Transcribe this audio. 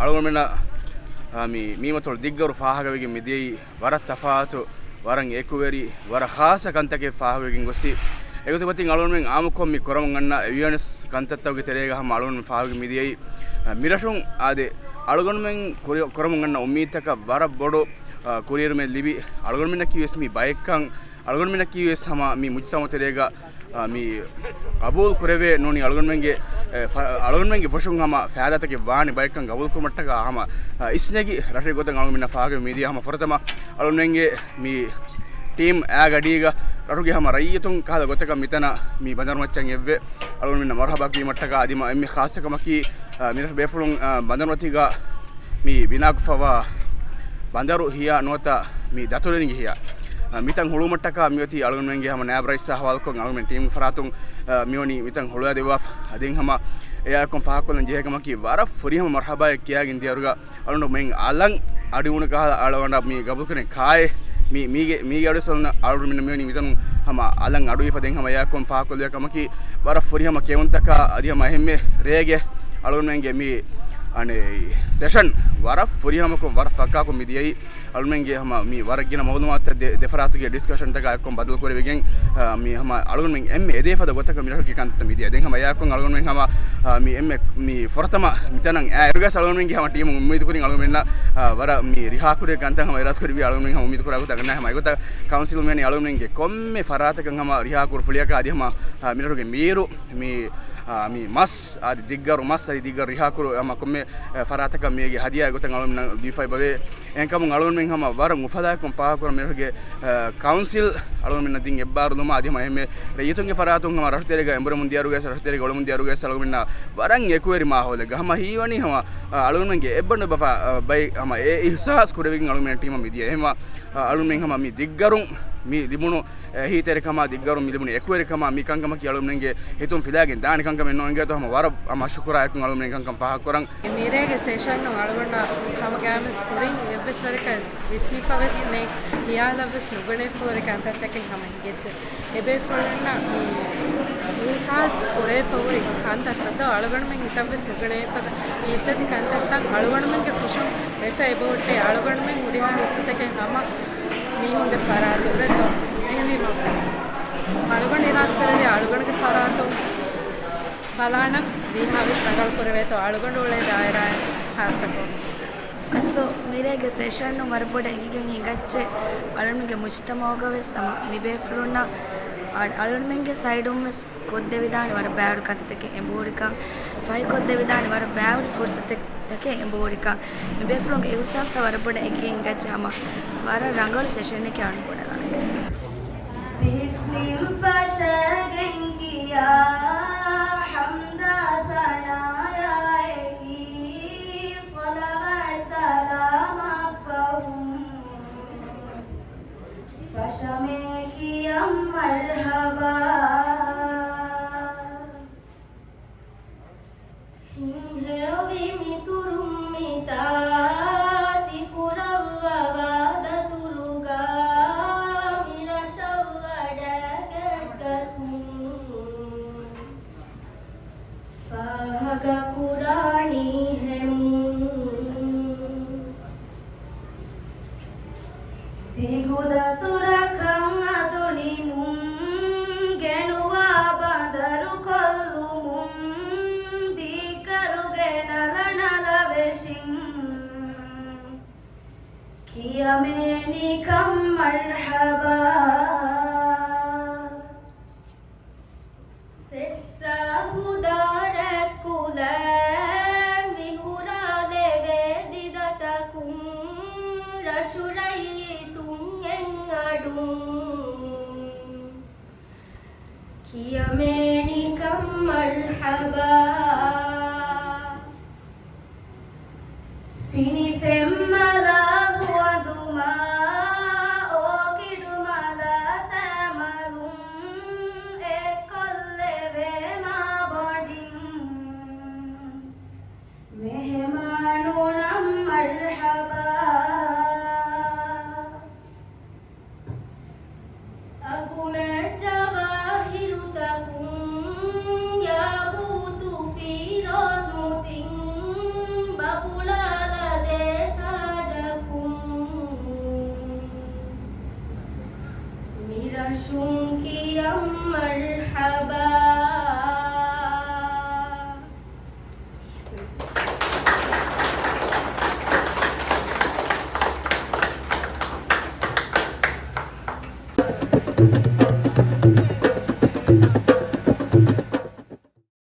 algonmena මීමතොල් දිග්ගරු ෆාහගවගෙන් මිදියයි වරත් තෆාතු වරන් ඒකුවරි වර ખાસ කන්තකේ ෆාහගවගෙන් ගොසි ඒකතුපතින් අලුන්ෙන් ආමුකොම් මි කරමු ගන්න එවියනස් කන්තත්තවගේ තෙරේග හම අලුන් ෆාහගවගෙන් මිදියයි මිරෂුන් ආදේ අලුගොන්මෙන් කරමු ගන්න උම්මීතක වර බොඩෝ කුරියර් මෙ ලිබි අලුගොන්මෙන් කිවස් මි බයික්කන් අලුගොන්මෙන් කිවස් හම මි මුජ්තම තෙරේග මි කබූල් කරවේ නෝනි අලුගොන්මෙන්ගේ ෆොෂුන් හම ෆෑදතගේ වානි බයික්කන් කබූල් කරමට්ටක හම ඉස්නේගි රටේ ගොතන් අලුගොන්මෙන් ෆාහගවගෙන් මිදිය හම ෆොරතම අලුගොන්මෙන්ගේ මි ටීම් ඈගඩීග රටුගේ හම රයියතුන් කාද ගොතක මිතන මි බඳරු මච්චන් එව්වේ අලුගොන්මෙන් මරහබා කීමට්ටක ආදිම එම්මි ખાસකමකි මිරස් බේෆුලුන් බඳරුතිගා මි බිනාකුෆවා බඳරු හියා නොත මි දතුලෙනිගි හියා මිතන් හොළුමට්ටක මියති අලුගොන්මෙන්ගේ හම නෑබ්‍රයිස් හවල්කොන් අලුගොන්මෙන් ටීම් ෆරාතුන් මියෝනි මිතන් හොළුවා දෙවා අදින් හම එයාකොන් ෆාහකොලන් ජේකමකි වර ෆුරිහම මරහබා කියාගින් දියරුගා අලුගොන්මෙන් අලං අඩිවුණ කහ අලවණ්ඩ මි ගබුල් කනේ කායේ මීගේ අඩසොල්න අලුගොන්මෙන් මියෝනි මිතන් හම අලං අඩුයි ෆදෙන් හම එයාකොන් ෆාහකොල කමකි වර ෆුරිහම කෙවුන්තක අදිහම එහෙම්මේ රේගේ අලුගොන්මෙන්ගේ මි අනේ සෙෂන් වර ෆුරිහමකොන් වර ෆක්කාකොන් මිදියයි අලුගොන්මෙන්ගේ හම මි වරගින මවුදුමාත් දෙෆරාතුගේ ඩිස්කෂන් තක අයකොන් බදල් කරවෙගෙන් මි හම අලුගොන්මෙන් එම්මේ එදේෆද ගොතක මිලහකි කන්ත මිදිය දෙන් හම එයාකොන් අලුගොන්මෙන් හම මි එම්මේ මි ෆොරතම මිතනන් එරුගස් අලුගොන්මෙන්ගේ හම ටීම් උම්මීද කුරින් අලුගොන්මෙන්න වර මි රිහාකුරේ කන්ත හම එරස් කරවි අලුගොන්මෙන් හම උම්මීද කුරා ගොතක නැහැ හම ගොත කවුන්සිල් මෙනි අලුගොන්මෙන්ගේ කොම්මේ ෆරාතකන් හම රිහාකුර ෆුලියක ආදී හම මිලහගේ මීරු mi mas adi diggaru mas adi diggaru rihakuru ama komme farataka mege hadiya gotan alun d5 bave enkam alun men hama war mufada kom faakura mege council alun men din ebbaru duma adi ma emme reyitunge faratun hama rahterega emburum diaru ges rahterega olum diaru ges alun men waran ekueri ma hole gama hiwani hama alun men ge ebbandu bafa bay hama e ihsas kurevin alun men team midiya ehma alun men hama mi diggarun mi libunu hitere kama diggaru mi libunu ekueri kama mi kankama ki alun men ge hitun fidagen daani kankama no inge to hama war ama shukura ekun alun men kankam faha koran mirege session no alugonna hama games kurin ebbesareka visnifaves ne hialaves nugune for kantattaken hama geche ebe forna usas ore favori kantatta alugonna men hitamves nugune pada ittadi kantatta alugonna men ge fushon efa ebote alugonna men uriha husuteken hama mihunge faratu leto ehmi ma alugonna irat karali alugonna ge faratu balana vihavis nagal kurave to alugonna ole daira hasako asto mirege session no marpode egigen igacche alunge mujtamogave sama mibe fluna alunge side mes kodde vidani war bad katake emborika fai kodde vidani war bad fursate take emborika mibe flunge usasta warpode egigen igacche ama war rangalu session එක යන්න පොඩලා bismil fashagen kiya hamda sanaya eki salawat salam afum fashame kiya marhaba hindevi miturum mita Yamenikam marhaba Sessa hudarakulan Mihurale vedidatakum Rashurayitun engadum Yamenikam marhaba Fini femmala Babula شنكيا مرحبا